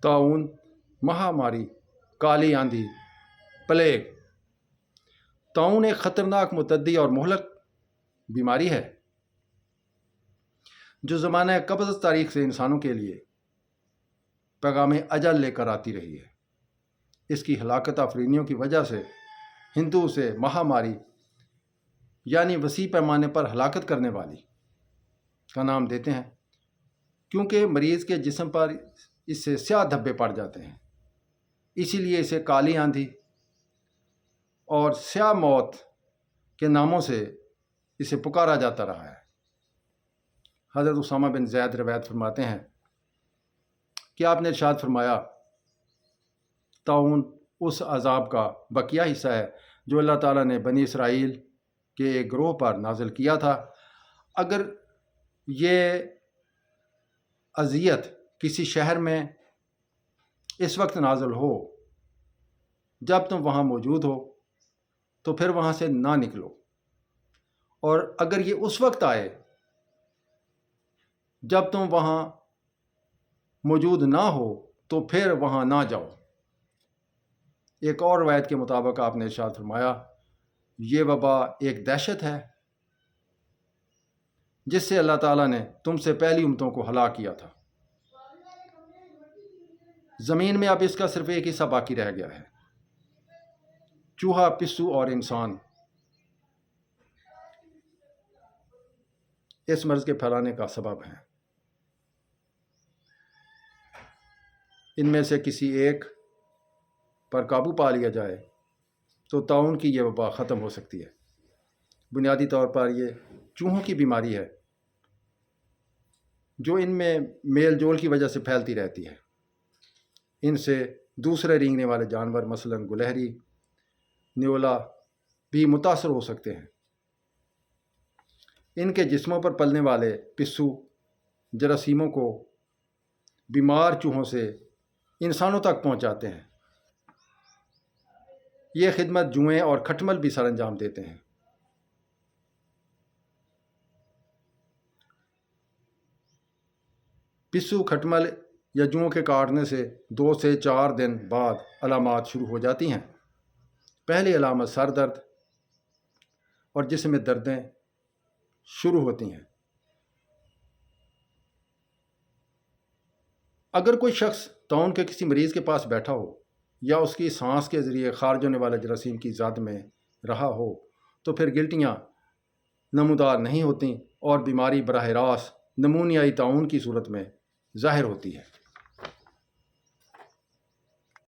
ताउन, महामारी, काली आंधी, प्लेग। ताउन एक ख़तरनाक, मुतद्दी और मुहलक बीमारी है जो ज़माने क़ब्ज़ तारीख़ से इंसानों के लिए पैगाम अजल लेकर आती रही है। इसकी हलाकत आफरीनियों की वजह से हिंदू उसे महामारी यानी वसी पैमाने पर हलाकत करने वाली का नाम देते हैं, क्योंकि मरीज़ के जिस्म पर इससे स्याह धब्बे पड़ जाते हैं। इसीलिए इसे काली आंधी और स्याह मौत के नामों से इसे पुकारा जाता रहा है। हज़रत उसामा बिन ज़ैद रवायत फरमाते हैं कि आपने इरशाद फरमाया, ताउन उस अज़ाब का बकिया हिस्सा है जो अल्लाह ताला ने बनी इसराइल के एक ग्रोह पर नाजिल किया था। अगर ये अज़ियत किसी शहर में इस वक्त नाजिल हो जब तुम वहाँ मौजूद हो तो फिर वहाँ से ना निकलो, और अगर ये उस वक्त आए जब तुम वहाँ मौजूद ना हो तो फिर वहाँ ना जाओ। एक और रवायत के मुताबिक आपने इरशाद फरमाया, ये वबा एक दहशत है जिससे अल्लाह ताला ने तुमसे पहली उम्मतों को हलाक किया था। ज़मीन में अब इसका सिर्फ एक हिस्सा बाकी रह गया है। चूहा, पिस्सू और इंसान इस मर्ज़ के फैलाने का सबब हैं। इनमें से किसी एक पर काबू पा लिया जाए तो ताउन की यह वबा ख़त्म हो सकती है। बुनियादी तौर पर यह चूहों की बीमारी है जो इनमें मेल जोल की वजह से फैलती रहती है। इनसे दूसरे रेंगने वाले जानवर मसलन गुलहरी, न्योला भी मुतासर हो सकते हैं। इनके जिस्मों पर पलने वाले पिस्सू जरासीमों को बीमार चूहों से इंसानों तक पहुंचाते हैं। ये खिदमत जुएं और खटमल भी सर अंजाम देते हैं। पिस्सू, खटमल या जुओं के काटने से 2 से 4 दिन बाद अलामात शुरू हो जाती हैं। पहली अलामत सर दर्द और जिस्म में दर्दें शुरू होती हैं। अगर कोई शख्स ताउन के किसी मरीज़ के पास बैठा हो या उसकी सांस के ज़रिए खारिज होने वाले जरासीम की ज़द में रहा हो तो फिर गिल्टियाँ नमूदार नहीं होती और बीमारी बराह रास्त नमूनियाई ताउन की सूरत में ज़ाहिर होती है।